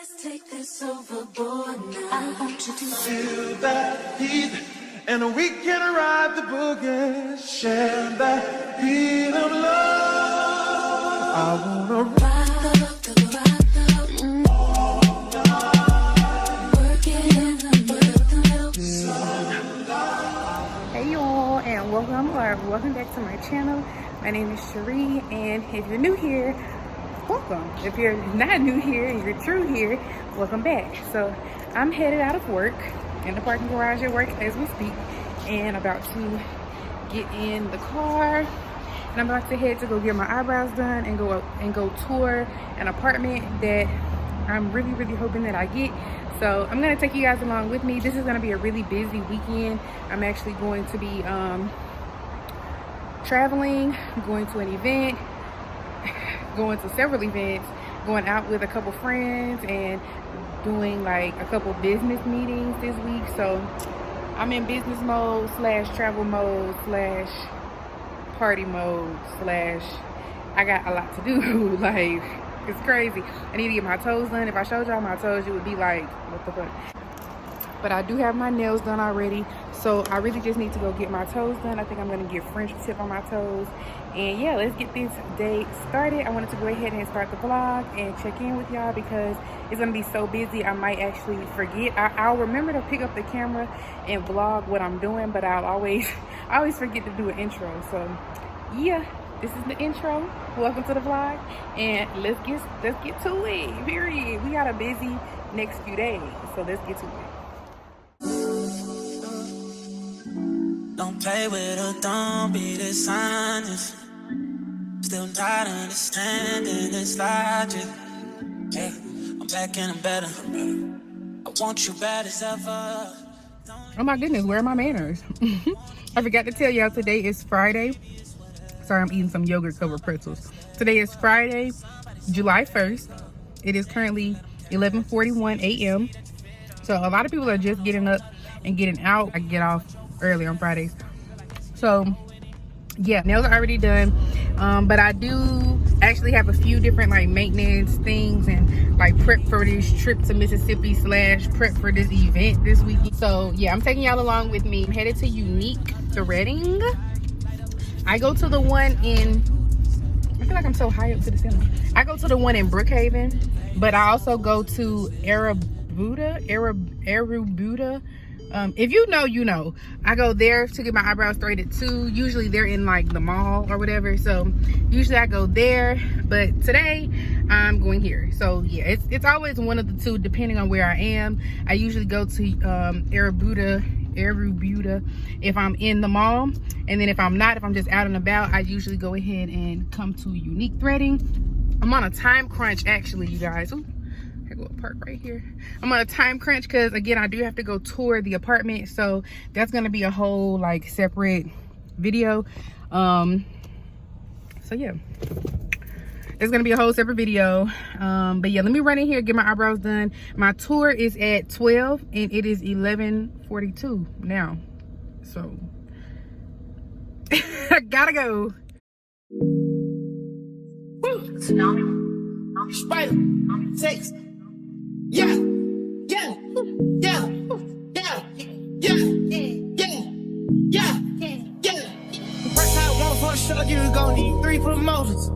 Let's take this overboard now. I want you to feel that heat, and we can ride the boogie, share that beat of love. I wanna ride the working in the middle. Hey y'all, and welcome back to my channel. My name is Shari, and if you're new here, welcome. If you're not new here and you're true here, welcome back. So I'm headed out of work in the parking garage at work as we speak, and about to get in the car, and I'm about to head to go get my eyebrows done and go tour an apartment that I'm really hoping that I get. So I'm gonna take you guys along with me. This is gonna be a really busy weekend. I'm actually going to be traveling, going to an event, going to several events, going out with a couple friends, and doing like a couple business meetings this week. So I'm in business mode / travel mode / party mode / I got a lot to do. Like, it's crazy. I need to get my toes done. If I showed y'all my toes, you would be like, what the fuck? But I do have my nails done already, so I really just need to go get my toes done. I think I'm gonna get French tip on my toes. And yeah, let's get this day started. I wanted to go ahead and start the vlog and check in with y'all because it's gonna be so busy I might actually forget. I'll remember to pick up the camera and vlog what I'm doing, but I always forget to do an intro. So yeah, this is the intro. Welcome to the vlog, and let's get to it. Period. We got a busy next few days, so let's get to it. Don't play with her, don't be dishonest. Still not understanding this logic. Yeah, I'm back and I'm better. I want you bad as ever. Oh my goodness, where are my manners? I forgot to tell y'all today is Friday. Sorry, I'm eating some yogurt covered pretzels. Today is Friday, July 1st. It is currently 11:41 a.m. So a lot of people are just getting up and getting out. I get off early on Fridays. So yeah, nails are already done. But I do actually have a few different like maintenance things and like prep for this trip to Mississippi / prep for this event this weekend. So yeah, I'm taking y'all along with me. I'm headed to Unique Threading. I go to the one in, I feel like I'm so high up to the ceiling. I go to the one in Brookhaven, but I also go to Arubuda. If you know, you know. I go there to get my eyebrows threaded too. Usually they're in like the mall or whatever. So usually I go there, but today I'm going here. So yeah, it's always one of the two depending on where I am. I usually go to Arubuda if I'm in the mall, and then if I'm not, if I'm just out and about, I usually go ahead and come to Unique Threading. I'm on a time crunch actually, you guys. Ooh, I go park right here. I'm on a time crunch because again, I do have to go tour the apartment, so that's gonna be a whole like separate video. So yeah, it's gonna be a whole separate video. But yeah, let me run in here, get my eyebrows done. My tour is at 12 and it is 11:42 now, so I gotta go. Woo. Spider, sex. Yeah, yeah, yeah, yeah, yeah, yeah, yeah. First I want for the show, you gon' need 3 promoters.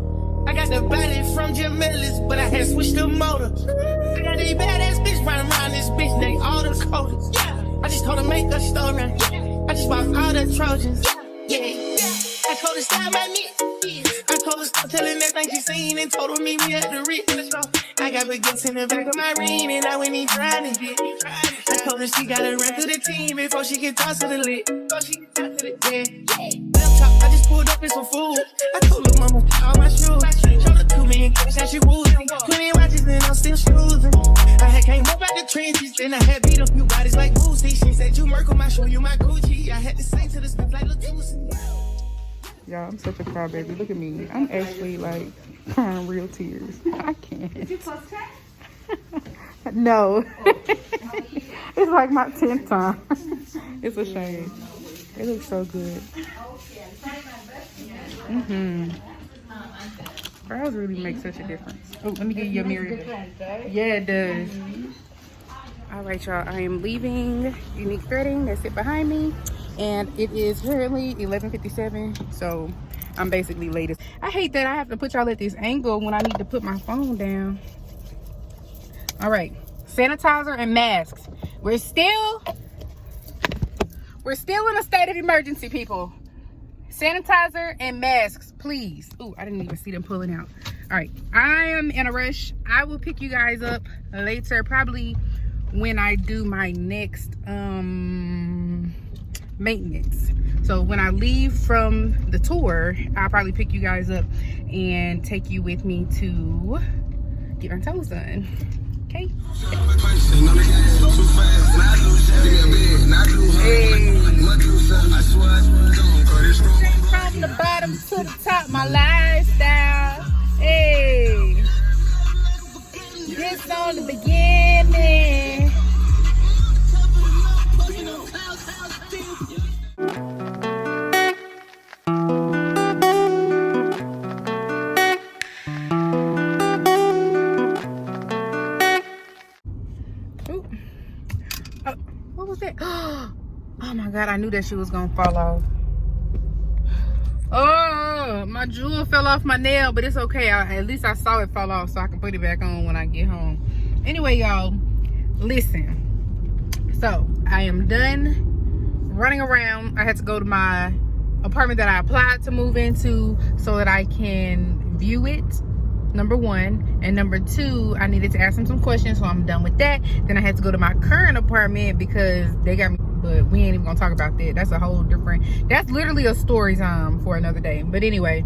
I got the body from Jim Millis, but I had switched the motor. I got a badass bitch running around this bitch, they all the coders. Yeah, I just told her make a story. I just bought all the Trojans. Yeah, I told her stop my meat. I told her stop telling everything she seen and told her meet me at the Ritz. I got baguettes in the back of my ring and I went in trying to get. I told her she gotta run through the team before she can toss to the lid. Laptop, I just pulled up in some food. I told her mama all my shoes. Showed her 2 million cash that she woozing. 20 watches and I'm still choosing. I had came up out the trenches, then I had beat a few bodies like Boosie. She said you Merkle, my show, you my Gucci. I had to sing to the steps like Latusi. Y'all, I'm such a crybaby. Look at me. I'm actually like crying real tears. I can't. Did you plus tag? No. It's like my 10th time. It's a shame. It looks so good. Brows really make such a difference. Oh, let me give you a mirror. Yeah, it does. All right, y'all. I am leaving Unique Threading. That's it behind me. And it is currently 11:57. So I'm basically late. I hate that I have to put y'all at this angle when I need to put my phone down. All right. Sanitizer and masks. We're still in a state of emergency, people. Sanitizer and masks, please. Ooh, I didn't even see them pulling out. All right, I am in a rush. I will pick you guys up later, probably when I do my next maintenance. So when I leave from the tour, I'll probably pick you guys up and take you with me to get my toes done. Okay. Hey. From the bottom to the top, my lifestyle. Hey, this on the beginning. Ooh. Oh, what was that? Oh my God, I knew that she was gonna fall off. Oh, my jewel fell off my nail, but it's okay. At least I saw it fall off so I can put it back on when I get home. Anyway, y'all, listen. So I am done running around. I had to go to my apartment that I applied to move into so that I can view it, number one. And number two, I needed to ask them some questions, so I'm done with that. Then I had to go to my current apartment because they got me, but we ain't even gonna talk about that. That's a whole different, that's literally a story time for another day. But anyway,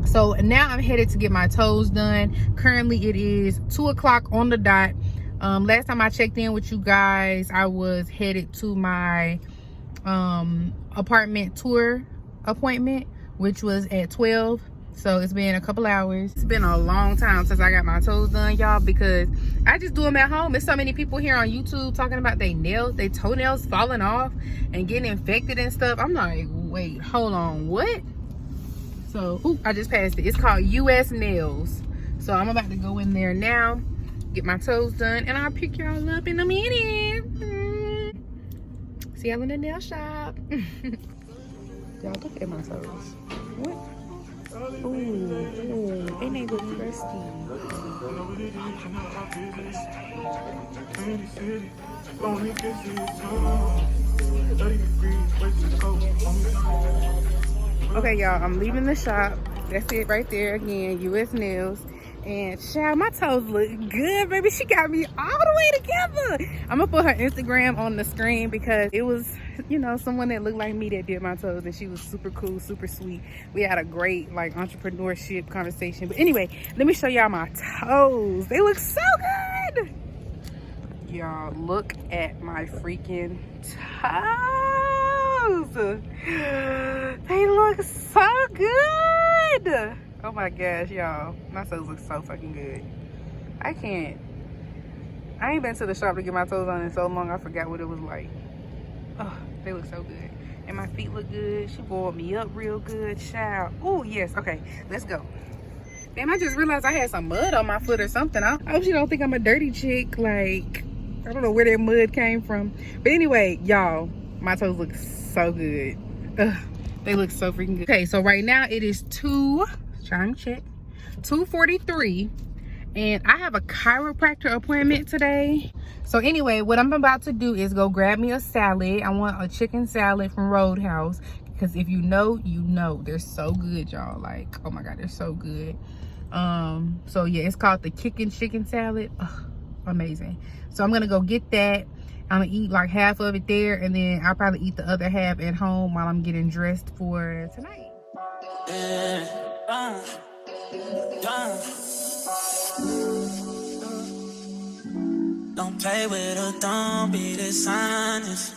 so now I'm headed to get my toes done. Currently it is 2 o'clock on the dot. Last time I checked in with you guys, I was headed to my apartment tour appointment, which was at 12. So it's been a couple hours. It's been a long time since I got my toes done, y'all, because I just do them at home. There's so many people here on YouTube talking about their toenails falling off and getting infected and stuff. I'm like, wait, hold on, what? So, ooh, I just passed it. It's called US Nails. So I'm about to go in there now, get my toes done, and I'll pick y'all up in a minute. See y'all in the nail shop. Y'all, look at my toes. What? Ooh, ain't they look crusty? Okay, y'all, I'm leaving the shop. That's it right there again, US Nails. And child, my toes look good, baby. She got me all the way together. I'm gonna put her Instagram on the screen because it was, you know, someone that looked like me that did my toes, and she was super cool, super sweet. We had a great like entrepreneurship conversation. But anyway, let me show y'all my toes. They look so good. Y'all, look at my freaking toes. They look so good. Oh my gosh, y'all. My toes look so fucking good. I ain't been to the shop to get my toes on in so long, I forgot what it was like. Oh, they look so good. And my feet look good. She boiled me up real good, child. Oh, yes. Okay, let's go. Damn, I just realized I had some mud on my foot or something. I hope you don't think I'm a dirty chick. Like, I don't know where that mud came from. But anyway, y'all, my toes look so good. Ugh, they look so freaking good. Okay, so right now it is 2:43, and I have a chiropractor appointment today. So anyway, what I'm about to do is go grab me a salad. I want a chicken salad from Roadhouse, because if you know, you know. They're so good, y'all. Like, oh my God, they're so good. So yeah, it's called the Kickin' Chicken Salad. Ugh, amazing. So I'm gonna go get that. I'm gonna eat like half of it there, and then I'll probably eat the other half at home while I'm getting dressed for tonight. Don't play with her, don't be dishonest.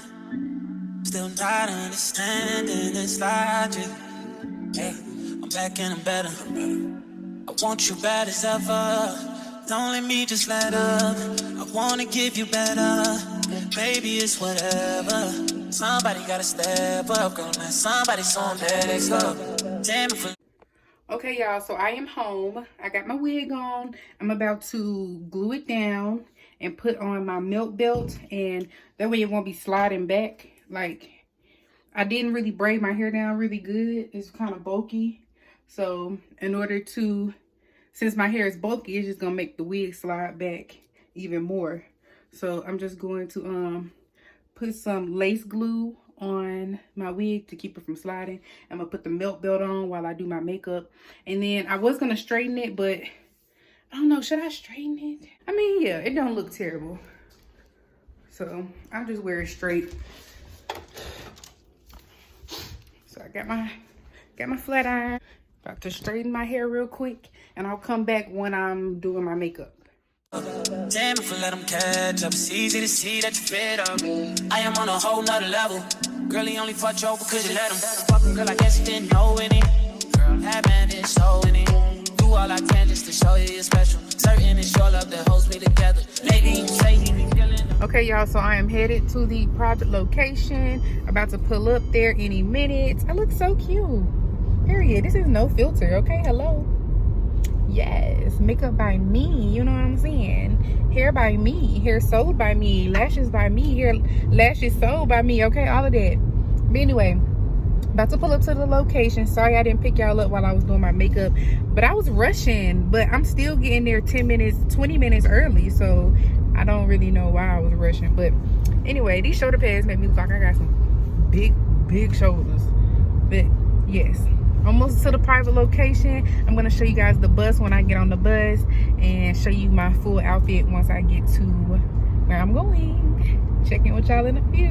Still not understanding this logic. Yeah, I'm back and I'm better. I want you bad as ever. Don't let me just let up. I wanna give you better. Baby, it's whatever. Somebody gotta step up, girl. Now somebody's on next up. Damn it for. Okay, y'all, so I am home. I got my wig on. I'm about to glue it down and put on my milk belt, and that way it won't be sliding back. Like, I didn't really braid my hair down really good. It's kind of bulky. So in order to, since my hair is bulky, it's just gonna make the wig slide back even more. So I'm just going to put some lace glue on my wig to keep it from sliding. I'm gonna put the milk belt on while I do my makeup, and then I was gonna straighten it, but I don't know, should I straighten it? I mean, yeah, it don't look terrible, so I'll just wear it straight. So I got my flat iron. About to straighten my hair real quick, and I'll come back when I'm doing my makeup. Damn, if I let them catch up, it's easy to see that you fed up. I am on a whole nother level. Girl, he only fucked you over cause you let him. Fucking girl, I guess you didn't know any. Girl, that man didn't show any. Do all I can just to show you you're special. Certain it's your love that holds me together. Lately, you say he be feeling. Okay, y'all, so I am headed to the project location. About to pull up there any minute. I look so cute. Period. This is no filter, okay? Hello. Yes, makeup by me, you know what I'm saying? Hair by me, hair sewed by me, lashes by me, hair lashes sewed by me, okay? All of that. But anyway, about to pull up to the location. Sorry I didn't pick y'all up while I was doing my makeup, but I was rushing. But I'm still getting there 10 minutes, 20 minutes early, so I don't really know why I was rushing. But anyway, these shoulder pads make me look like I got some big shoulders. But yes, almost to the private location. I'm gonna show you guys the bus when I get on the bus, and show you my full outfit once I get to where I'm going. Check in with y'all in a few.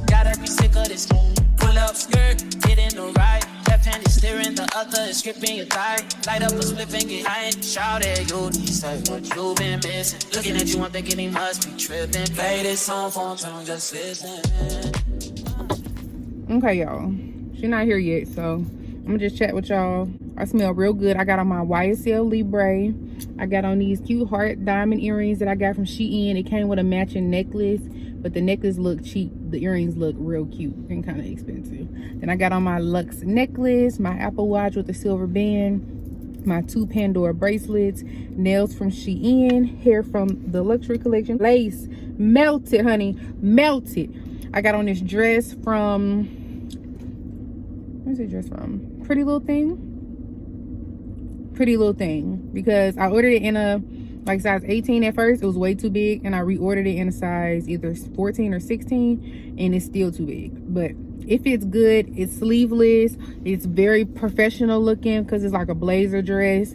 Gotta be sick of this. Pull up skirt, get in the right. Left hand is steering, the other is gripping your thigh. Light up a split and get high and shout at you. Decide what you been missing. Looking at you, I'm thinking he must be tripping. Play this song for him, just listen. Okay, y'all. She's not here yet, so I'm gonna just chat with y'all. I smell real good. I got on my YSL Libre. I got on these cute heart diamond earrings that I got from Shein. It came with a matching necklace, but the necklace looked cheap. The earrings look real cute and kind of expensive. Then I got on my Luxe necklace, my Apple Watch with a silver band, my 2 Pandora bracelets, nails from Shein, hair from the Luxury Collection, lace, melted, honey, melted. I got on this dress from, where's the dress from? Pretty Little Thing, because I ordered it in a like size 18 at first. It was way too big, and I reordered it in a size either 14 or 16, and it's still too big. But it fits good. It's sleeveless. It's very professional looking because it's like a blazer dress,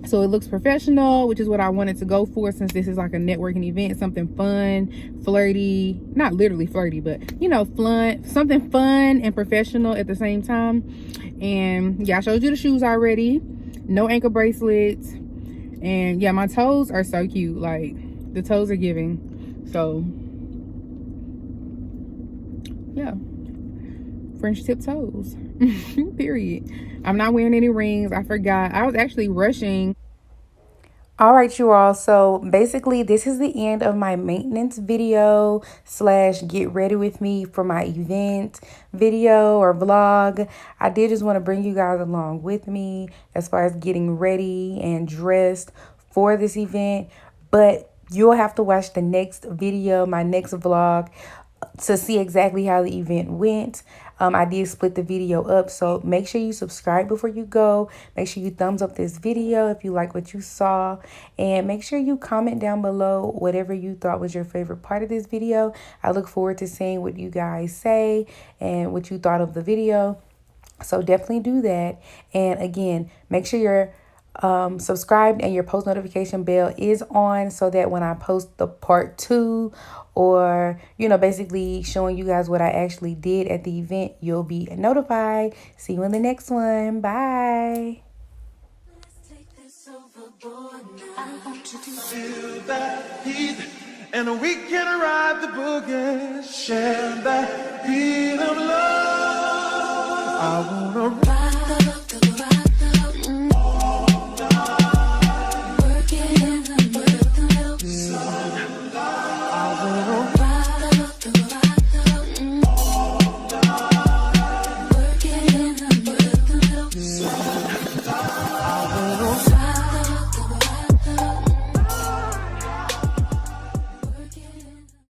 so it looks professional, which is what I wanted to go for, since this is like a networking event. Something fun, flirty, not literally flirty, but you know, fun, something fun and professional at the same time. And yeah, I showed you the shoes already. No ankle bracelets. And yeah, my toes are so cute. Like, the toes are giving. So yeah, French tip toes. Period. I'm not wearing any rings. I forgot. I was actually rushing. All right, you all. So basically, this is the end of my maintenance video / get ready with me for my event video or vlog. I did just want to bring you guys along with me as far as getting ready and dressed for this event. But you'll have to watch the next video, my next vlog, to see exactly how the event went. I did split the video up, so make sure you subscribe before you go. Make sure you thumbs up this video if you like what you saw, and make sure you comment down below whatever you thought was your favorite part of this video. I look forward to seeing what you guys say and what you thought of the video, so definitely do that. And again, make sure you're subscribed and your post notification bell is on, so that when I post the part 2, or you know, basically showing you guys what I actually did at the event, you'll be notified. See you in the next one. Bye. Feel that heat, and we can ride the boogie, share that beat of love. I wanna ride.